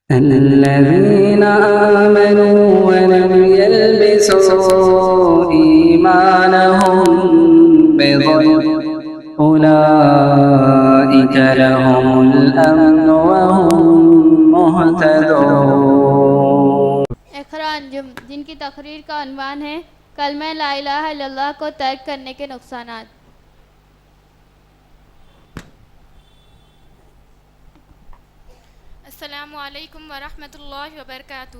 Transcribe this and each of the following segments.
الذين آمنوا ولم يلبسوا إيمانهم بظلم أولئك لهم الأمن وهم مهتدون۔ اقرا انجم جن کی تقریر کا عنوان ہے کلمہ لا الہ الا اللہ کو ترک کرنے کے نقصانات۔ السلام علیکم ورحمۃ اللہ وبرکاتہ۔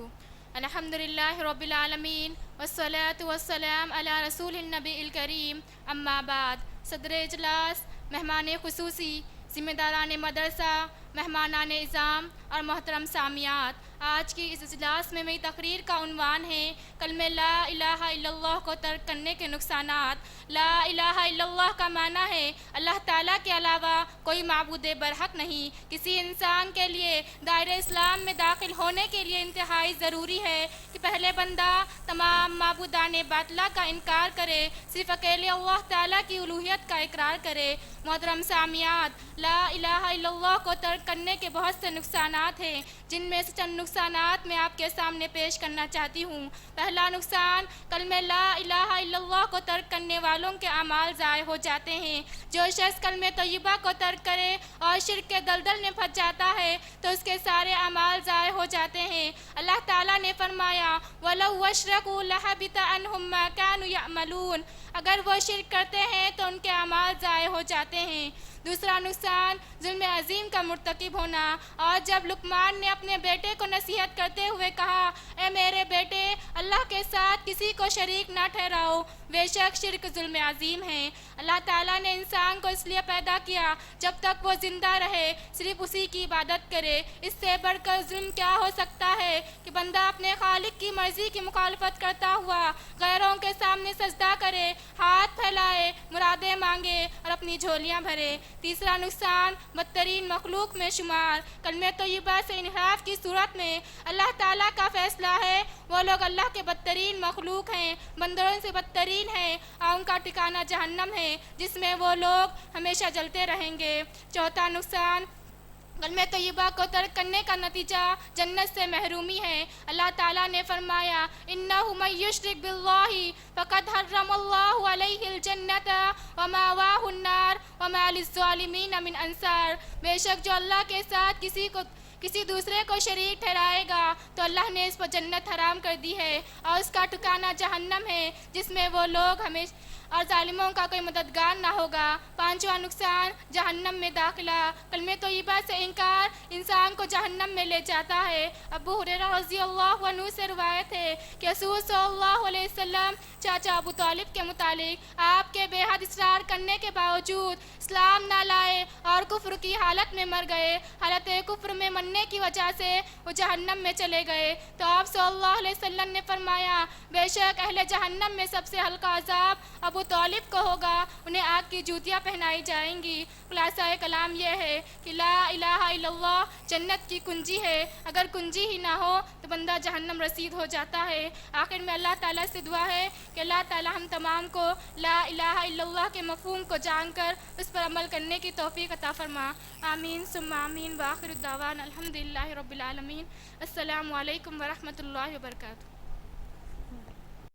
الحمدللہ رب العالمین والصلاة والسلام علی رسول النبی الکریم، اما بعد۔ صدر اجلاس، مہمان خصوصی، ذمہ داران مدرسہ، مہمانان اعظام اور محترم سامعات، آج کی اس اجلاس میں میری تقریر کا عنوان ہے کلمہ لا الہ الا اللہ کو ترک کرنے کے نقصانات۔ لا الہ الا اللہ کا معنی ہے اللہ تعالیٰ کے علاوہ کوئی معبود برحق نہیں۔ کسی انسان کے لیے دائرہ اسلام میں داخل ہونے کے لیے انتہائی ضروری ہے کہ پہلے بندہ تمام معبودان باطلہ کا انکار کرے، صرف اکیلے اللہ تعالیٰ کی الوہیت کا اقرار کرے۔ محترم سامعات، لا الہ الا اللہ کو ترک کرنے کے بہت سے نقصانات ہیں، جن میں سے چند نقصانات میں آپ کے سامنے پیش کرنا چاہتی ہوں۔ پہلا نقصان، کلمہ لا الہ الا اللہ کو ترک کرنے والوں کے اعمال ضائع ہو جاتے ہیں۔ جو شخص کلمہ طیبہ کو ترک کرے اور شرک کے دلدل میں پھنس جاتا ہے تو اس کے سارے اعمال ضائع ہو جاتے ہیں۔ اللہ تعالیٰ نے فرمایا وَلَوْ أَشْرَكُوا لَحَبِطَ عَنْهُمْ مَا كَانُوا يَعْمَلُونَ، اگر وہ شرک کرتے ہیں تو ان کے اعمال ضائع ہو جاتے ہیں۔ دوسرا نقصان، ظلم عظیم کا مرتکب ہونا۔ اور جب لقمان نے اپنے بیٹے کو نصیحت کرتے ہوئے کہا اے میرے بیٹے، اللہ کے ساتھ کسی کو شریک نہ ٹھہراؤ، بے شک شرک ظلم عظیم ہے۔ اللہ تعالیٰ نے انسان کو اس لیے پیدا کیا جب تک وہ زندہ رہے صرف اسی کی عبادت کرے۔ اس سے بڑھ کر ظلم کیا ہو سکتا ہے کہ بندہ اپنے خالق کی مرضی کی مخالفت کرتا ہوا غیروں کے سامنے سجدہ کرے، ہاتھ پھیلائے، مرادیں مانگے اور اپنی جھولیاں بھرے۔ تیسرا نقصان، بدترین مخلوق میں شمار۔ کلمہ طیبہ سے انحراف کی صورت میں اللہ تعالیٰ کا فیصلہ ہے وہ لوگ اللہ کے بدترین مخلوق ہیں، بندروں سے بدترین ہیں، اور ان کا ٹھکانہ جہنم ہے جس میں وہ لوگ ہمیشہ جلتے رہیں گے۔ چوتھا نقصان، کلمہ طیبہ کو ترک کرنے کا نتیجہ جنت سے محرومی ہے۔ اللہ تعالیٰ نے فرمایا اِنَّهُ مَن يُشْرِكْ بِاللَّهِ فَقَدْ حَرَّمَ اللَّهُ عَلَيْهِ الْجَنَّةَ وَمَأْوَاهُ النَّارُ وَمَا لِلظَّالِمِينَ مِنْ أَنصَارٍ، بے شک جو اللہ کے ساتھ کسی دوسرے کو شریک ٹھہرائے گا تو اللہ نے اس پر جنت حرام کر دی ہے اور اس کا ٹھکانہ جہنم ہے جس میں وہ لوگ ہمیشہ، اور ظالموں کا کوئی مددگار نہ ہوگا۔ پانچواں نقصان، جہنم میں داخلہ۔ کلمہ طیبہ سے انکار انسان کو جہنم میں لے جاتا ہے۔ ابو ہریرہ رضی اللہ عنہ سے روایت ہے کہ رسول صلی اللہ علیہ وسلم چاچا ابو طالب کے متعلق آپ کے بے حد اصرار کرنے کے باوجود اسلام نہ لائے اور کفر کی حالت میں مر گئے۔ حالت کفر میں مرنے کی وجہ سے وہ جہنم میں چلے گئے تو آپ صلی اللہ علیہ وسلم نے فرمایا بے شک اہل جہنم میں سب سے ہلکا عذاب ابو طالب کو ہوگا، انہیں آگ کی جوتیاں پہنائی جائیں گی۔ خلاصہ کلام یہ ہے کہ لا الہ الا اللہ جنت کی کنجی ہے، اگر کنجی ہی نہ ہو تو بندہ جہنم رسید ہو جاتا ہے۔ آخر میں اللہ تعالیٰ سے دعا ہے کہ اللہ تعالیٰ ہم تمام کو لا الہ الا اللہ کے مفہوم کو جان کر اس پر عمل کرنے کی توفیق عطا فرما۔ آمین ثم آمین، وآخر الدعوانا الحمدللہ رب العالمین۔ السلام علیکم ورحمۃ اللہ وبرکاتہ۔